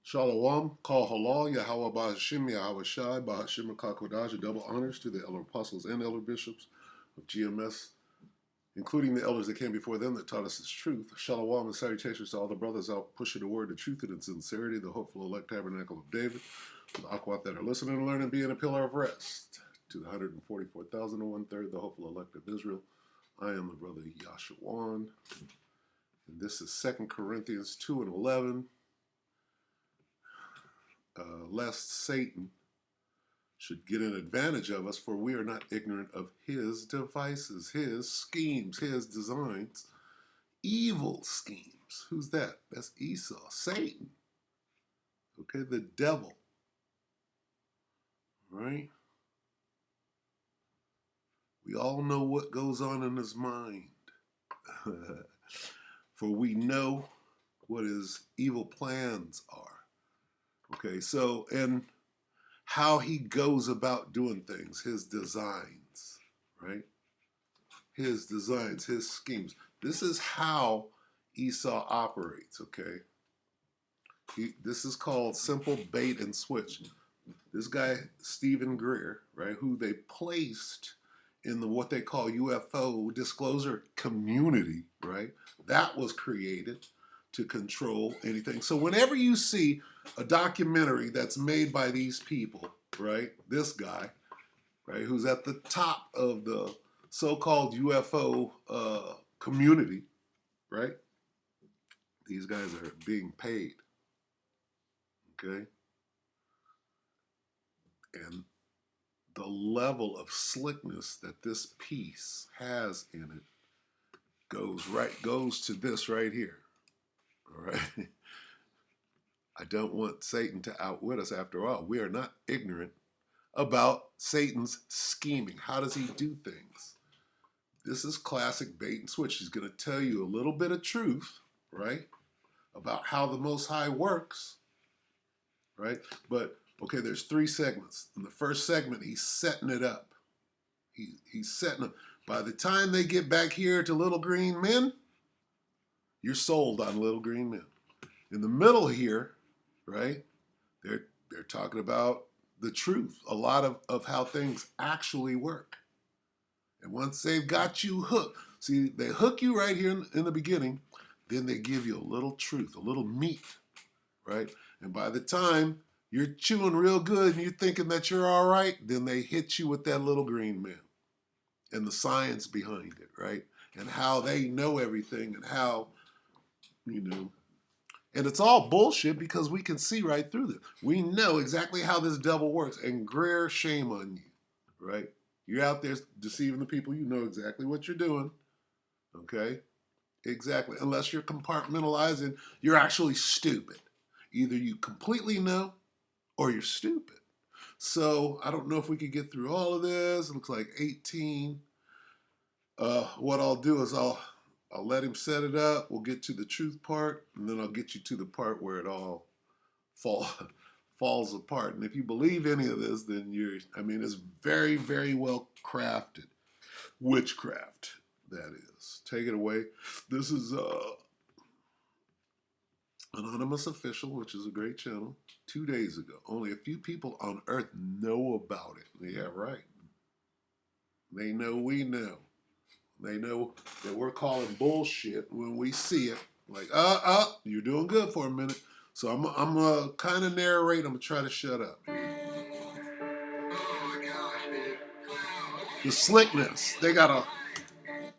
Shalom, Kal Halal, Yahweh Bahashim, Yahweh Shai, Bahashim Kakodaja, double honors to the elder apostles and elder bishops of GMS, including the elders that came before them that taught us this truth. Shalom and salutations to all the brothers out pushing the word, the truth, and in sincerity, the hopeful elect tabernacle of David, to the Akwat that are listening and learning, being a pillar of rest, to the 144,000 and one-third, the hopeful elect of Israel. I am the brother Yashawan, and this is 2 Corinthians 2 and 11. Lest Satan should get an advantage of us, for we are not ignorant of his devices, his schemes, his designs, evil schemes. Who's that? That's Esau, Satan. Okay, the devil. Right? We all know what goes on in his mind. For we know what his evil plans are. Okay, so, and how he goes about doing things, his designs, right? His designs, his schemes. This is how Esau operates, okay? This is called simple bait and switch. This guy, Stephen Greer, right, who they placed in the what they call UFO disclosure community, right? That was created to control anything. So whenever you see a documentary that's made by these people, right, this guy, right, who's at the top of the so-called UFO community, right? These guys are being paid, okay? And the level of slickness that this piece has in it goes to this right here, all right? I don't want Satan to outwit us after all. We are not ignorant about Satan's scheming. How does he do things? This is classic bait and switch. He's going to tell you a little bit of truth, right, about how the Most High works, right? But, okay, there's 3 segments. In the first segment, he's setting it up. He's setting up. By the time they get back here to Little Green Men, you're sold on Little Green Men. In the middle here, right, they're talking about the truth, a lot of how things actually work. And once they've got you hooked, see, they hook you right here in the beginning, then they give you a little truth, a little meat, right? And by the time you're chewing real good and you're thinking that you're all right, then they hit you with that Little Green Man and the science behind it, right? And how they know everything and how, you know, and it's all bullshit because we can see right through this. We know exactly how this devil works. And Greer, shame on you, right? You're out there deceiving the people. You know exactly what you're doing, okay? Exactly. Unless you're compartmentalizing, you're actually stupid. Either you completely know or you're stupid. So I don't know if we could get through all of this. It looks like 18. What I'll do is I'll let him set it up. We'll get to the truth part, and then I'll get you to the part where it all falls apart. And if you believe any of this, then it's very, very well crafted. Witchcraft, that is. Take it away. This is Anonymous Official, which is a great channel, 2 days ago. Only a few people on earth know about it. Yeah, right. They know we know. They know that we're calling bullshit when we see it. Like, you're doing good for a minute. So I'm gonna kind of narrate. I'm gonna try to shut up. The slickness. They got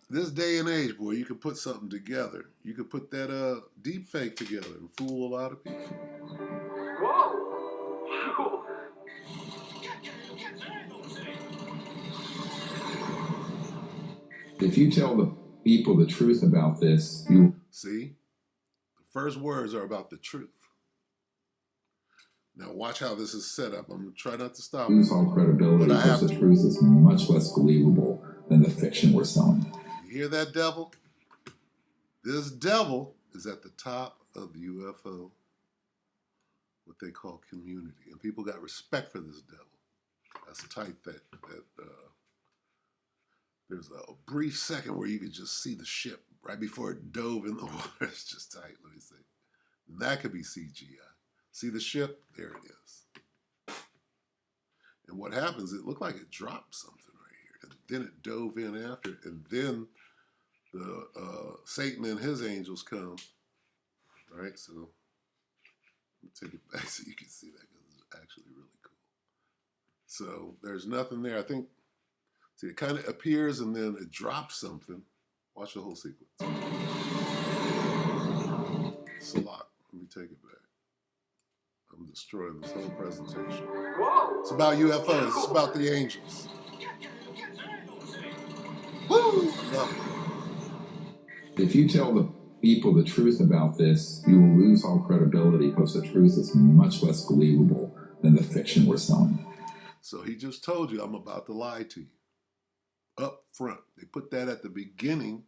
this day and age, boy, you can put something together. You could put that deep fake together and fool a lot of people. Whoa! If you tell the people the truth about this, you see, the first words are about the truth. Now watch how this is set up. I'm gonna try not to stop. Lose all credibility because the truth is much less believable than the fiction we're selling. You hear that, devil? This devil is at the top of the UFO, what they call community, and people got respect for this devil. That's tight. That there's a brief second where you could just see the ship right before it dove in the water. It's just tight. Let me see. That could be CGI. See the ship? There it is. And what happens, it looked like it dropped something right here. And then it dove in after it. And then the Satan and his angels come. All right, so let me take it back so you can see that because it's actually really cool. So there's nothing there. I think, see, it kind of appears and then it drops something. Watch the whole sequence. Salak, let me take it back. I'm destroying this whole presentation. It's about UFOs. It's about the angels. Woo! Love it. If you tell the people the truth about this, you will lose all credibility because the truth is much less believable than the fiction we're selling. So he just told you, I'm about to lie to you. Up front. They put that at the beginning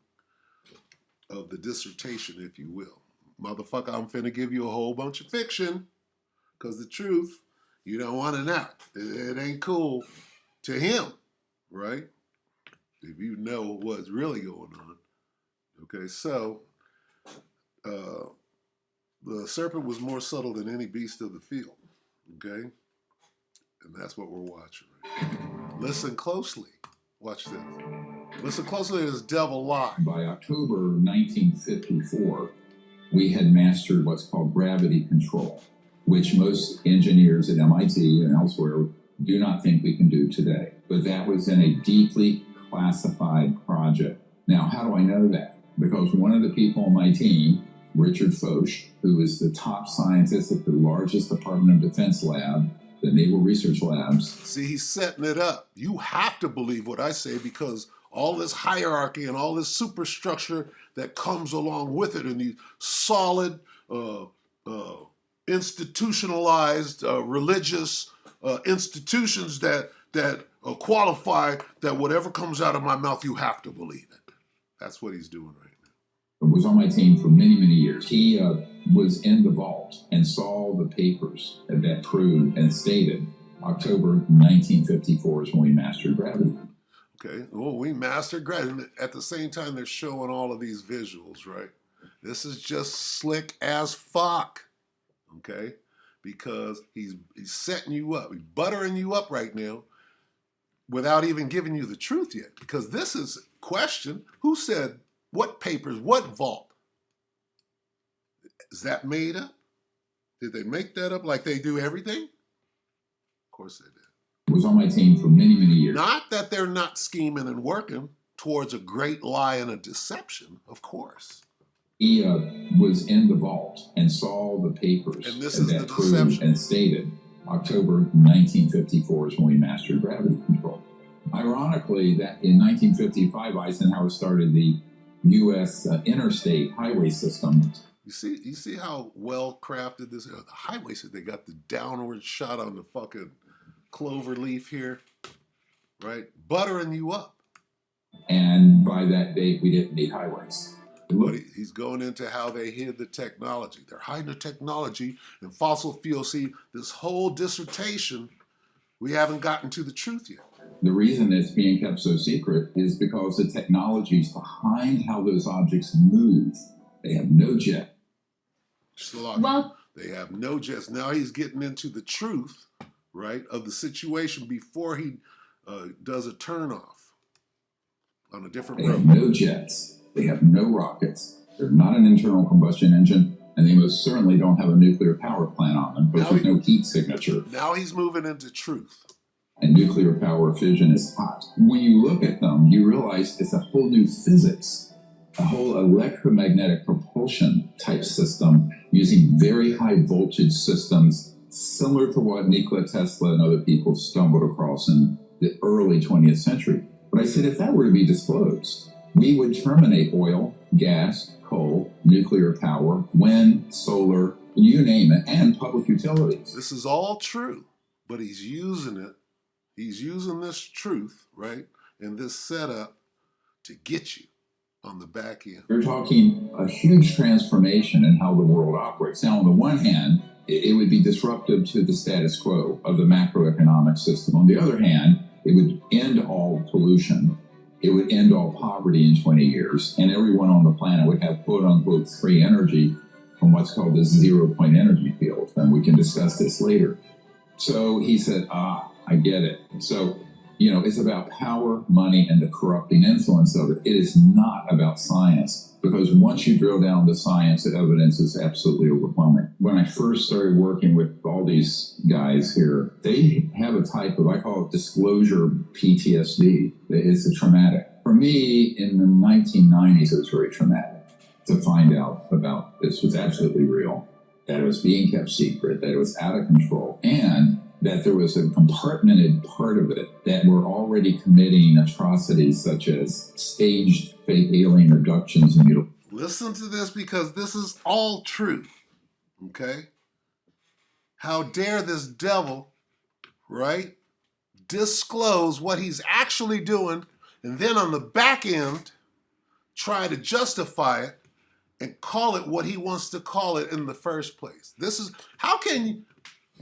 of the dissertation, if you will. Motherfucker, I'm finna give you a whole bunch of fiction because the truth, you don't want to know. It ain't cool to him, right? If you know what's really going on. Okay, so the serpent was more subtle than any beast of the field. Okay? And that's what we're watching right now. Listen closely. Watch this. Listen closely to this devil lie. By October 1954, we had mastered what's called gravity control, which most engineers at MIT and elsewhere do not think we can do today. But that was in a deeply classified project. Now, how do I know that? Because one of the people on my team, Richard Foch, who is the top scientist at the largest Department of Defense lab, the Naval Research Labs. See, he's setting it up. You have to believe what I say because all this hierarchy and all this superstructure that comes along with it and these solid, institutionalized, religious institutions that qualify that whatever comes out of my mouth, you have to believe it. That's what he's doing right now. Was on my team for many, many years. He was in the vault and saw the papers that proved and stated October 1954 is when we mastered gravity. Okay, well, we mastered gravity. At the same time, they're showing all of these visuals, right? This is just slick as fuck, okay? Because he's setting you up. He's buttering you up right now without even giving you the truth yet. Because this is question, who said what papers, what vault? Is that made up? Did they make that up like they do everything? Of course they did. Was on my team for many, many years. Not that they're not scheming and working towards a great lie and a deception, of course. He was in the vault and saw the papers And this is that the proved deception. and stated October 1954 is when we mastered gravity control. Ironically, that in 1955, Eisenhower started the U.S. Interstate Highway System. You see how well crafted this is? The highway system, they got the downward shot on the fucking clover leaf here, right? Buttering you up. And by that date, we didn't need highways. But he's going into how they hid the technology. They're hiding the technology and fossil fuels. See, this whole dissertation, we haven't gotten to the truth yet. The reason it's being kept so secret is because the technologies behind how those objects move. They have no jet. Well, they have no jets. Now he's getting into the truth, right, of the situation before he does a turnoff on a different They road. have no jets. They have no rockets. They're not an internal combustion engine, and they most certainly don't have a nuclear power plant on them because there's no heat signature. Now he's moving into truth. And nuclear power fission is hot. When you look at them, you realize it's a whole new physics, a whole electromagnetic propulsion type system using very high voltage systems, similar to what Nikola Tesla and other people stumbled across in the early 20th century. But I said, if that were to be disclosed, we would terminate oil, gas, coal, nuclear power, wind, solar, you name it, and public utilities. This is all true, but he's using it. He's using this truth, right, and this setup to get you on the back end. You're talking a huge transformation in how the world operates. Now, on the one hand, it would be disruptive to the status quo of the macroeconomic system. On the other hand, it would end all pollution. It would end all poverty in 20 years, and everyone on the planet would have quote-unquote free energy. from what's called the 0-point energy field. And we can discuss this later. So he said, I get it. So, it's about power, money, and the corrupting influence of it. It is not about science, because once you drill down to science, the evidence is absolutely overwhelming. When I first started working with all these guys here, they have a type of, I call it disclosure PTSD. It's a traumatic. For me, in the 1990s, it was very traumatic to find out about this was absolutely real, that it was being kept secret, that it was out of control, and that there was a compartmented part of it that were already committing atrocities such as staged fake alien abductions and mutilations. Listen to this, because this is all true. Okay? How dare this devil, right, disclose what he's actually doing, and then on the back end try to justify it and call it what he wants to call it in the first place. This is, how can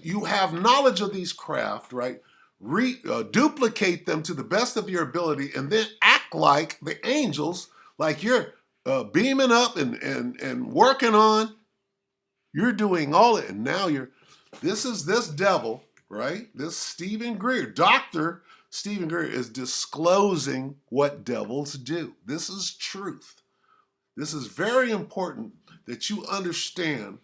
you have knowledge of these craft, right? Duplicate them to the best of your ability, and then act like the angels, like you're beaming up and working on. You're doing all it, and now this is this devil, right? This Stephen Greer, Dr. Stephen Greer, is disclosing what devils do. This is truth. This is very important that you understand.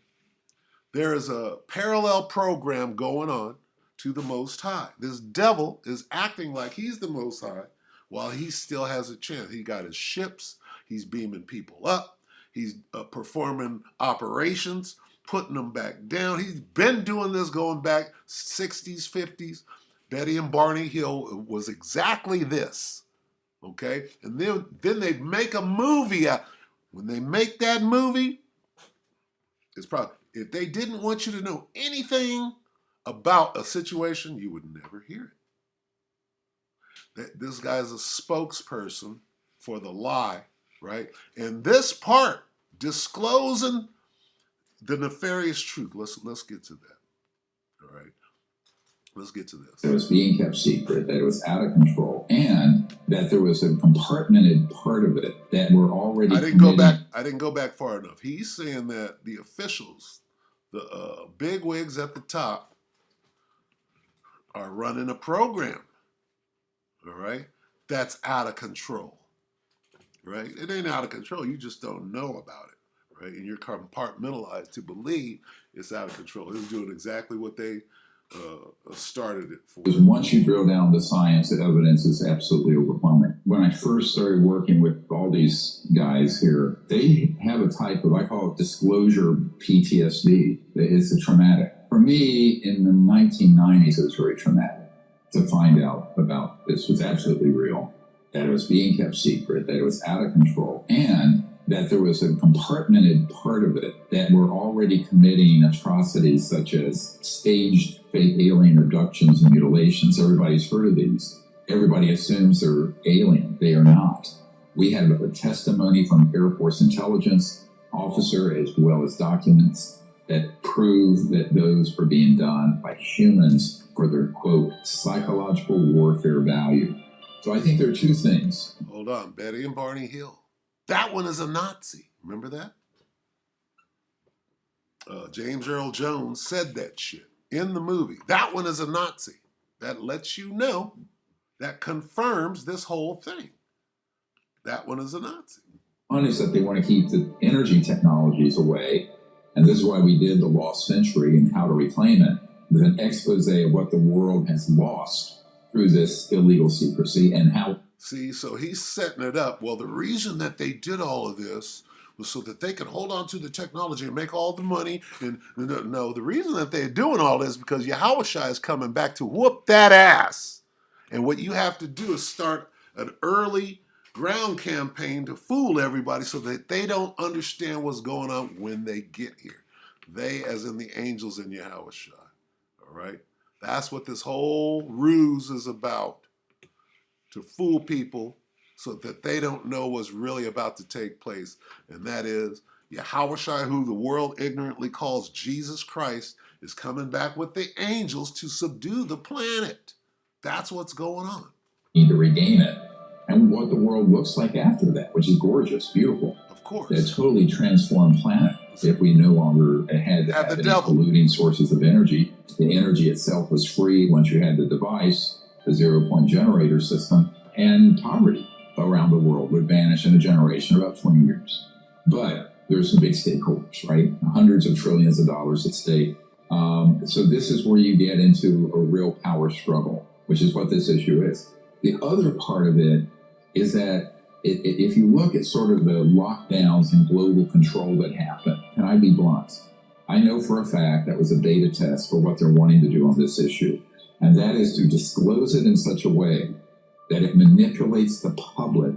There is a parallel program going on to the Most High. This devil is acting like he's the Most High while he still has a chance. He got his ships. He's beaming people up. He's performing operations, putting them back down. He's been doing this going back 60s, 50s. Betty and Barney Hill was exactly this, okay? And then they make a movie out. When they make that movie, it's probably, if they didn't want you to know anything about a situation, you would never hear it. This guy's a spokesperson for the lie, right? And this part, disclosing the nefarious truth. Let's get to that. All right. Let's get to this. It was being kept secret, that it was out of control, and that there was a compartmented part of it that were already. I didn't go back far enough. He's saying that the officials, the big wigs at the top, are running a program. All right, that's out of control. Right? It ain't out of control. You just don't know about it. Right? And you're compartmentalized to believe it's out of control. It's doing exactly what they started it for. Because once you drill down to science, the evidence is absolutely overwhelming. When I first started working with all these guys here, they have a type of, I call it disclosure PTSD. It's a traumatic. For me, in the 1990s, it was very traumatic to find out about this was absolutely real, that it was being kept secret, that it was out of control, and that there was a compartmented part of it that were already committing atrocities such as staged fake alien abductions and mutilations. Everybody's heard of these. Everybody assumes they're alien. They are not. We have a testimony from Air Force intelligence officer as well as documents that prove that those are being done by humans for their, quote, psychological warfare value. So I think there are two things. Hold on, Betty and Barney Hill. That one is a Nazi. Remember that? James Earl Jones said that shit in the movie. That one is a Nazi. That lets you know, that confirms this whole thing. That one is a Nazi. One is that they want to keep the energy technologies away. And this is why we did The Lost Century and How to Reclaim It. With an expose of what the world has lost through this illegal secrecy and how. See, so he's setting it up. Well, the reason that they did all of this was so that they could hold on to the technology and make all the money. And no, the reason that they're doing all this is because Yahushua is coming back to whoop that ass. And what you have to do is start an early ground campaign to fool everybody so that they don't understand what's going on when they get here. They, as in the angels in Yahushua. All right? That's what this whole ruse is about. To fool people so that they don't know what's really about to take place. And that is, Yahushua, who the world ignorantly calls Jesus Christ, is coming back with the angels to subdue the planet. That's what's going on. Need to regain it. And what the world looks like after that, which is gorgeous, beautiful. Of course. A totally transformed planet. if we no longer had to Have the have any devil. polluting sources of energy. The energy itself was free once you had the device, the 0-point generator system, and poverty around the world would vanish in a generation, about 20 years. But there's some big stakeholders, right? Hundreds of trillions of dollars at stake. So this is where you get into a real power struggle, which is what this issue is. The other part of it is that if you look at sort of the lockdowns and global control that happened, can I be blunt? I know for a fact that was a beta test for what they're wanting to do on this issue. And that is to disclose it in such a way that it manipulates the public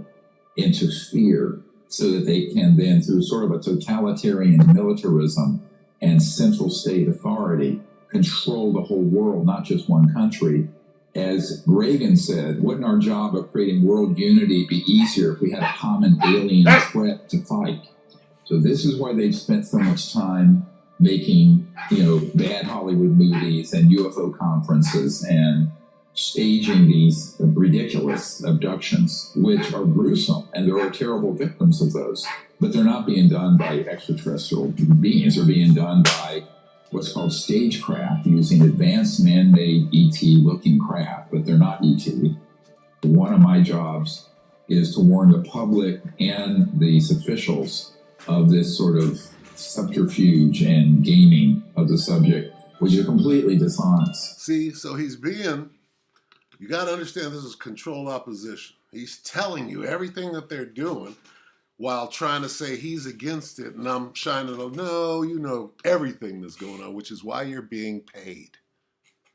into fear so that they can then, through sort of a totalitarian militarism and central state authority, control the whole world, not just one country. As Reagan said, wouldn't our job of creating world unity be easier if we had a common alien threat to fight? So this is why they've spent so much time making, bad Hollywood movies and UFO conferences and staging these ridiculous abductions, which are gruesome, and there are terrible victims of those. But they're not being done by extraterrestrial beings. They're being done by what's called stagecraft, using advanced man-made ET-looking craft, but they're not ET. One of my jobs is to warn the public and these officials of this sort of subterfuge and gaming of the subject, which is completely dishonest. See, so you got to understand this is controlled opposition. He's telling you everything that they're doing while trying to say he's against it. And I'm shining on, no, you know everything that's going on, which is why you're being paid.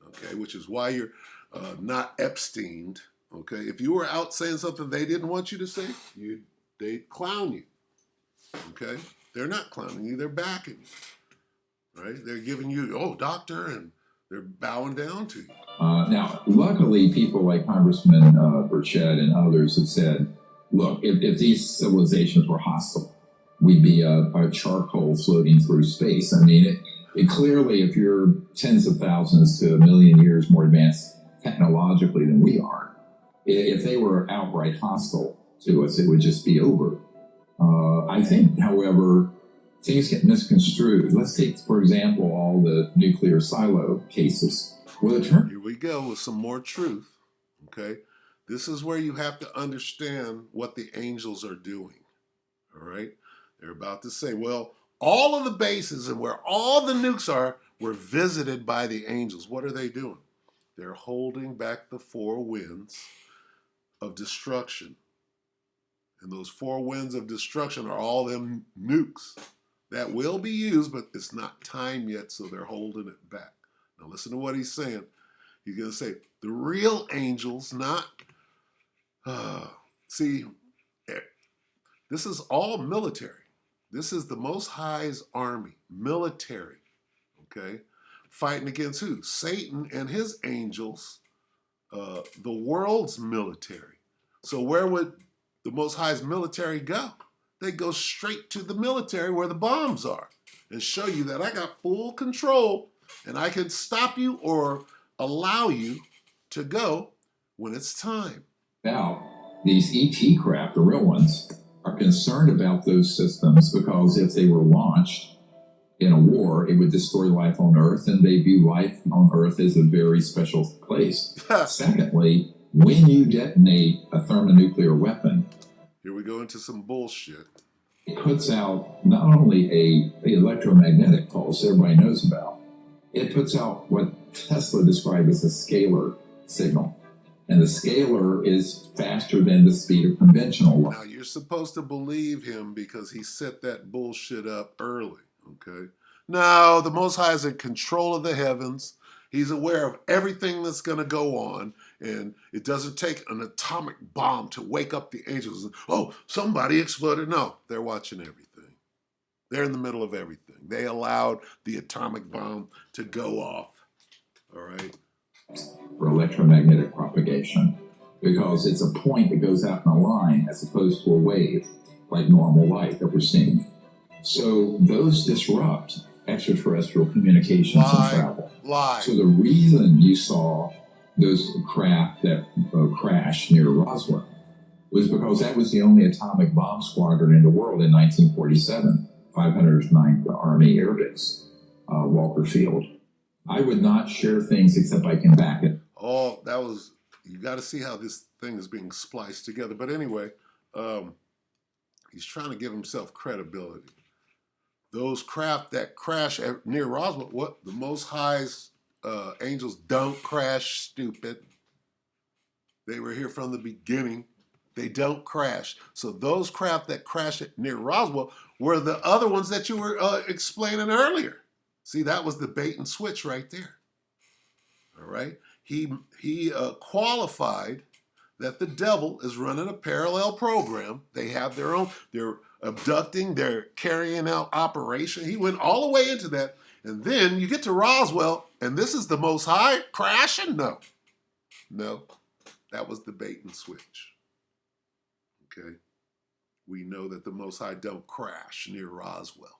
Okay, which is why you're not Epsteined. Okay, if you were out saying something they didn't want you to say, they'd clown you. Okay, they're not clowning you, they're backing you. Right? They're giving you, oh, doctor, and they're bowing down to you. Now, luckily, people like Congressman Burchett and others have said, look, if these civilizations were hostile, we'd be a charcoal floating through space. I mean, it clearly, if you're tens of thousands to a million years more advanced technologically than we are, if they were outright hostile to us, it would just be over. I think, however, things get misconstrued. Let's take, for example, all the nuclear silo cases. Here we go with some more truth. Okay, this is where you have to understand what the angels are doing. All right, they're about to say, well, all of the bases and where all the nukes are were visited by the angels. What are they doing? They're holding back the four winds of destruction. And those four winds of destruction are all them nukes that will be used, but it's not time yet, so they're holding it back. Now listen to what he's saying. He's going to say, the real angels, not... see, this is all military. This is the Most High's army, military, okay? Fighting against who? Satan and his angels, the world's military. So where would the Most High's military go? They go straight to the military where the bombs are and show you that I got full control and I can stop you or allow you to go when it's time. Now, these ET craft, the real ones, are concerned about those systems because if they were launched in a war, it would destroy life on Earth, and they view life on Earth as a very special place. Secondly, when you detonate a thermonuclear weapon, here we go into some bullshit. It puts out not only a electromagnetic pulse everybody knows about, it puts out what Tesla described as a scalar signal. And the scalar is faster than the speed of conventional light. Now, you're supposed to believe him because he set that bullshit up early, okay? No, the Most High is in control of the heavens. He's aware of everything that's going to go on, and it doesn't take an atomic bomb to wake up the angels. Oh, somebody exploded. No, they're watching everything. They're in the middle of everything. They allowed the atomic bomb to go off, all right? For electromagnetic propagation, because it's a point that goes out in a line as opposed to a wave, like normal light that we're seeing. So those disrupt extraterrestrial communications and travel. So the reason you saw those craft that crashed near Roswell was because that was the only atomic bomb squadron in the world in 1947. 509th Army Air Base, Walker Field. I would not share things except I can back it. Oh, that was, you got to see how this thing is being spliced together. But anyway, he's trying to give himself credibility. Those craft that crash near Roswell, what? The Most High's angels don't crash, stupid. They were here from the beginning. They don't crash. So those craft that crashed near Roswell were the other ones that you were explaining earlier. See, that was the bait and switch right there. All right. He qualified that the devil is running a parallel program. They have their own, they're abducting, they're carrying out operation. He went all the way into that. And then you get to Roswell, and this is the Most High crashing? No. No. That was the bait and switch. Okay. We know that the Most High don't crash near Roswell.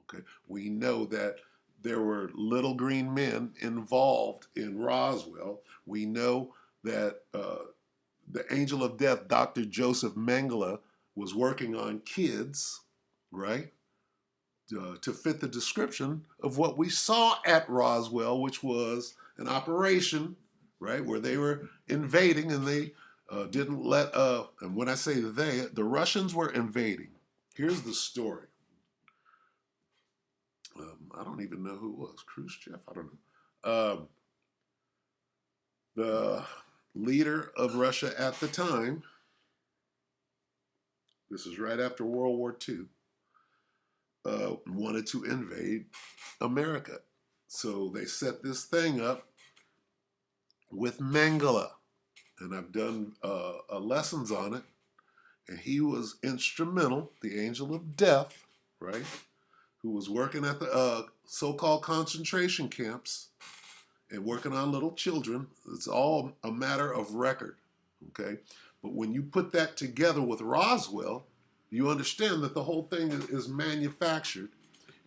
Okay. We know that there were little green men involved in Roswell. We know that the angel of death, Dr. Joseph Mengele, was working on kids, right? To fit the description of what we saw at Roswell, which was an operation, right, where they were invading and they didn't let, and when I say they, the Russians were invading. Here's the story. I don't even know who it was. Khrushchev? I don't know. The leader of Russia at the time, this is right after World War II, wanted to invade America. So they set this thing up with Mengele. And I've done lessons on it. And he was instrumental, the angel of death, right? Who was working at the so-called concentration camps and working on little children. It's all a matter of record, okay? But when you put that together with Roswell, you understand that the whole thing is manufactured,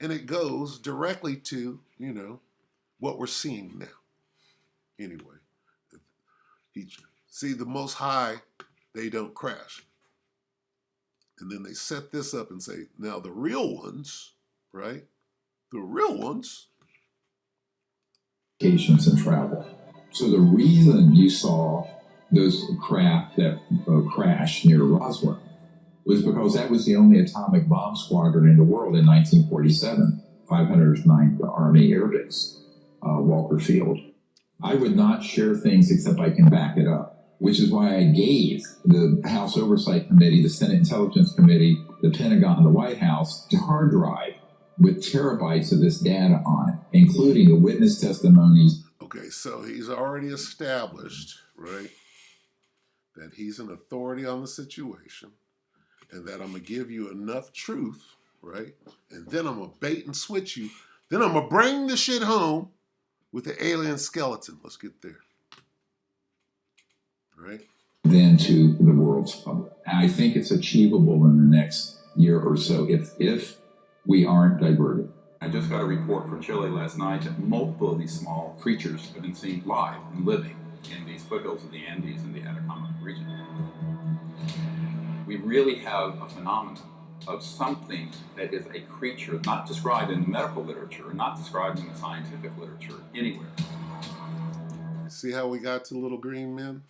and it goes directly to, you know, what we're seeing now. Anyway, see, the Most High, they don't crash. And then they set this up and say, now the real ones, right? The real ones. Vacations and travel. So the reason you saw those craft that crashed near Roswell was because that was the only atomic bomb squadron in the world in 1947, 509th Army Air Base, Walker Field. I would not share things except I can back it up, which is why I gave the House Oversight Committee, the Senate Intelligence Committee, the Pentagon, the White House, the hard drive with terabytes of this data on it, including the witness testimonies. Okay, so he's already established, right, that he's an authority on the situation, and that I'm going to give you enough truth, right, and then I'm going to bait and switch you. Then I'm going to bring the shit home with the alien skeleton. Let's get there. Right? Then to the world's public. And I think it's achievable in the next year or so if we aren't diverted. I just got a report from Chile last night that multiple of these small creatures have been seen live and living in these foothills of the Andes in the Atacama region. We really have a phenomenon of something that is a creature not described in the medical literature, not described in the scientific literature, anywhere. See how we got to little green men?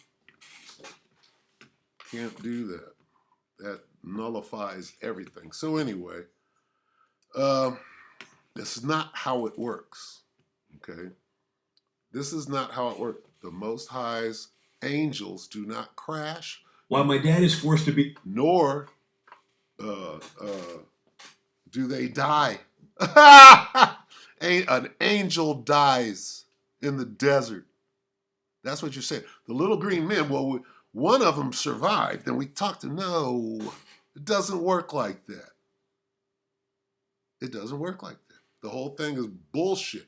Can't do that. That nullifies everything. So anyway, this is not how it works, okay? This is not how it works. The Most High's angels do not crash. While my dad is forced to be... Nor do they die. An angel dies in the desert. That's what you're saying. The little green men, well, one of them survived, and we talked to, no, it doesn't work like that. It doesn't work like that. The whole thing is bullshit.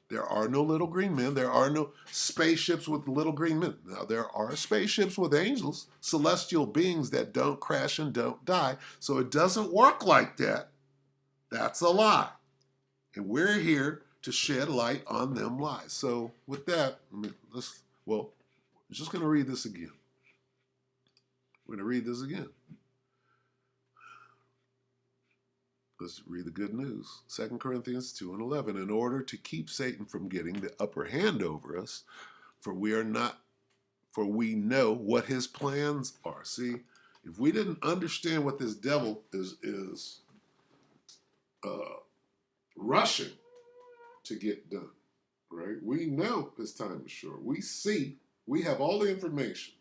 There are no little green men. There are no spaceships with little green men. Now, there are spaceships with angels, celestial beings that don't crash and don't die. So it doesn't work like that. That's a lie. And we're here to shed light on them lies. So with that, I'm just going to read this again. We're going to read this again. Let's read the good news. 2 Corinthians 2 and 11. In order to keep Satan from getting the upper hand over us, for we know what his plans are. See, if we didn't understand what this devil is rushing to get done, right? We know his time is short. We have all the information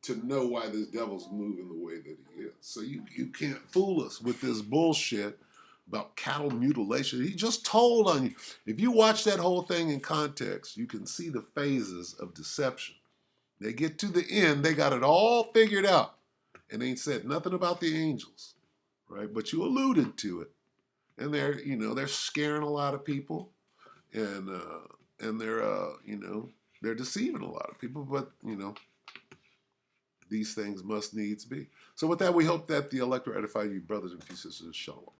to know why this devil's moving the way that he is. So you can't fool us with this bullshit about cattle mutilation. He just told on you. If you watch that whole thing in context, you can see the phases of deception. They get to the end, they got it all figured out, and ain't said nothing about the angels, right? But you alluded to it, and they're scaring a lot of people, and they're deceiving a lot of people, but these things must needs be. So with that, we hope that the electro edify you, brothers and sisters. Shalom.